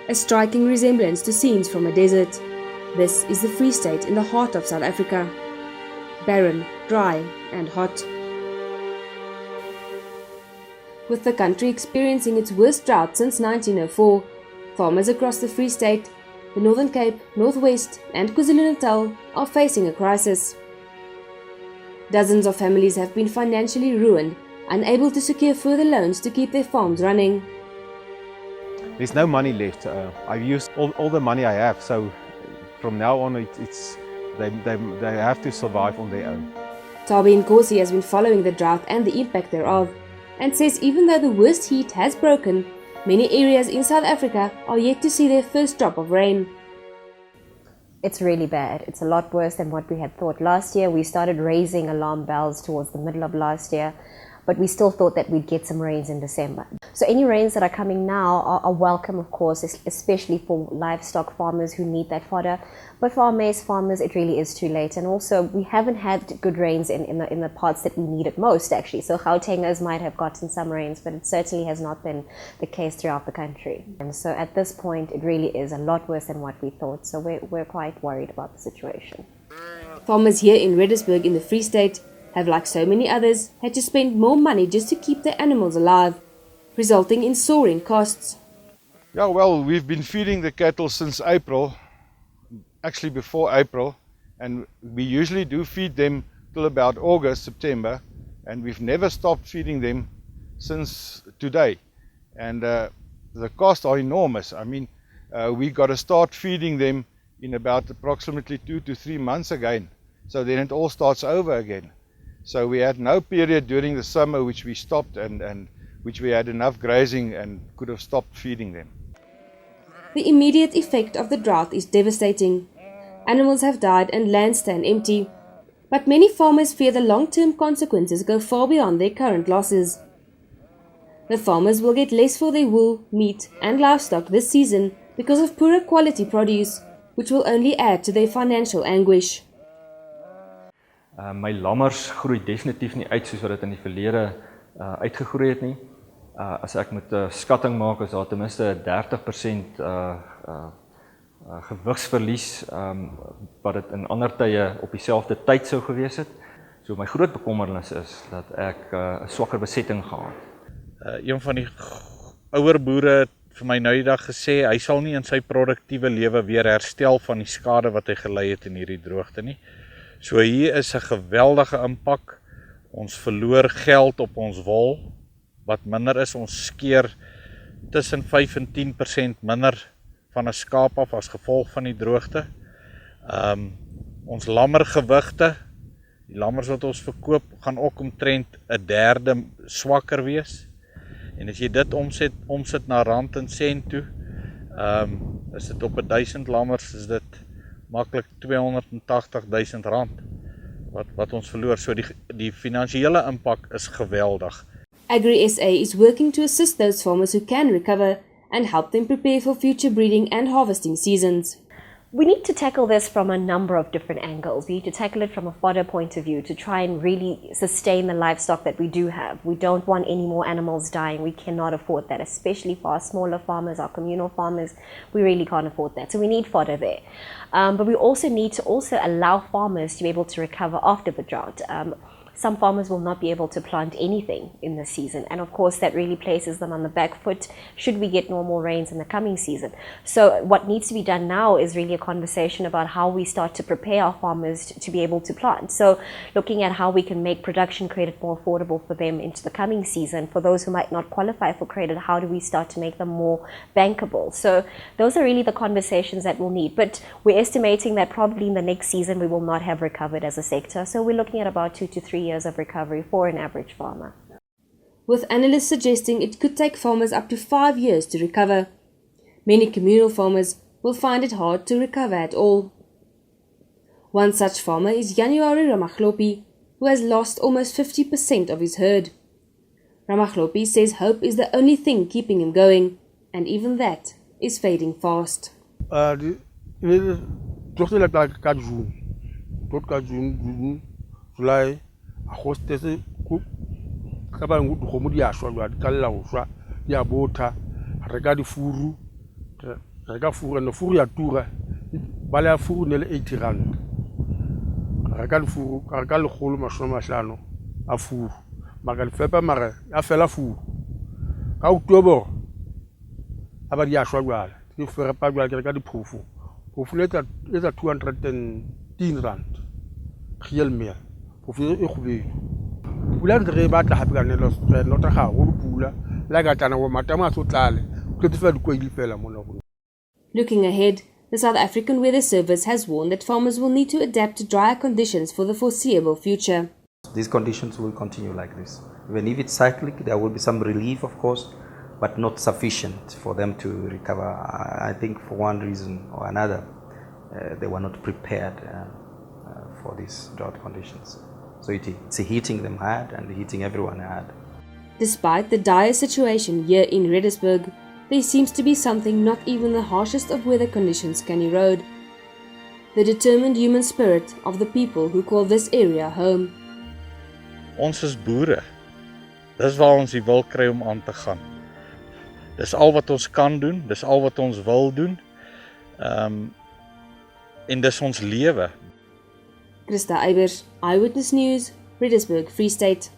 a striking resemblance to scenes from a desert. This is the Free State in the heart of South Africa. Barren, dry and hot. With the country experiencing its worst drought since 1904, farmers across the Free State, the Northern Cape, Northwest and KwaZulu-Natal are facing a crisis. Dozens of families have been financially ruined, unable to secure further loans to keep their farms running. There's no money left. I've used all the money I have, so from now on they have to survive on their own. Tabi Nkosi has been following the drought and the impact thereof, and says even though the worst heat has broken, many areas in South Africa are yet to see their first drop of rain. It's really bad. It's a lot worse than what we had thought. Last year, we started raising alarm bells towards the middle of last year, but we still thought that we'd get some rains in December. So any rains that are coming now are welcome, of course, especially for livestock farmers who need that fodder. But for our maize farmers, it really is too late. And also, we haven't had good rains in the parts that we need it most, actually. So Gautengers might have gotten some rains, but it certainly has not been the case throughout the country. And so at this point, it really is a lot worse than what we thought. So we're quite worried about the situation. Farmers here in Reddersburg in the Free State have, like so many others, had to spend more money just to keep their animals alive, resulting in soaring costs. Yeah, well, we've been feeding the cattle since April, actually before April, and we usually do feed them till about August, September, and we've never stopped feeding them since today. And the costs are enormous. I mean, we got to start feeding them in about approximately 2 to 3 months again. So then it all starts over again. So we had no period during the summer which we stopped and which we had enough grazing and could have stopped feeding them. The immediate effect of the drought is devastating. Animals have died and lands stand empty. But many farmers fear the long-term consequences go far beyond their current losses. The farmers will get less for their wool, meat and livestock this season because of poorer quality produce, which will only add to their financial anguish. My lammers groei definitief nie uit soos wat dit in die verlede uitgegroei het nie. As ek moet 'n skatting maak, is daar ten minste 30% gewigsverlies wat dit in ander tye op dieselfde tyd sou gewees het. So my groot bekommernis is dat ek 'n swakker besetting gehad. Een van die ouer boere het vir my nou die dag gesê hy sal nie in sy produktiewe lewe weer herstel van die skade wat hy gelei het in hierdie droogte nie. So hier is 'n geweldige impak. Ons verloor geld op ons wol, wat minder is. Ons skeer tussen 5 en 10% minder van 'n skaap af as gevolg van die droogte. Ons lammergewigte, die lammers wat ons verkoop, gaan ook omtrent 1/3 swakker wees. En as jy dit omsit na rand en sent toe, is dit op 1000 lammers, is dit maklik 280.000 rand wat ons verloor. So die finansiële impak is geweldig. Agri-SA is working to assist those farmers who can recover and help them prepare for future breeding and harvesting seasons. We need to tackle this from a number of different angles. We need to tackle it from a fodder point of view to try and really sustain the livestock that we do have. We don't want any more animals dying. We cannot afford that, especially for our smaller farmers, our communal farmers. We really can't afford that. So we need fodder there. But we also need to allow farmers to be able to recover after the drought. Some farmers will not be able to plant anything in this season, and of course that really places them on the back foot should we get normal rains in the coming season. So what needs to be done now is really a conversation about how we start to prepare our farmers to be able to plant. So looking at how we can make production credit more affordable for them into the coming season. For those who might not qualify for credit, how do we start to make them more bankable? So those are really the conversations that we'll need. But we're estimating that probably in the next season we will not have recovered as a sector. So we're looking at about 2 to 3 years of recovery for an average farmer. With analysts suggesting it could take farmers up to 5 years to recover. Many communal farmers will find it hard to recover at all. One such farmer is January Ramaglopi, who has lost almost 50% of his herd. Ramaglopi says hope is the only thing keeping him going, and even that is fading fast. July, hostess, cook, Kaban would Homodia, so I got Kala, Yabota, Regadi Furu, reka voer en voer ya tura ba le voer ne le 80 rand reka le voer reka le kholo masoma mahlano a voer mara le fepa mara a fela voer ka October aba di a shwa jwala ke fere pa jwala ke reka diphofu phofu le tsa 210 rand real meal phofu e khubedi pula re batla hape ka nelo nota ga go pula la ka tana go matama a so tlale ke tse di koile fela mo na. Looking ahead, the South African Weather Service has warned that farmers will need to adapt to drier conditions for the foreseeable future. These conditions will continue like this. Even if it's cyclic, there will be some relief, of course, but not sufficient for them to recover. I think for one reason or another, they were not prepared for these drought conditions. So it's hitting them hard and hitting everyone hard. Despite the dire situation here in Redesburg, there seems to be something not even the harshest of weather conditions can erode. The determined human spirit of the people who call this area home. Ons is boere. Dis waar ons die wil kry om aan te gaan. Dis al wat ons kan doen, dis al wat ons wil doen. En dis ons lewe. Christa, Eybers, Eyewitness News, Redesburg, Free State.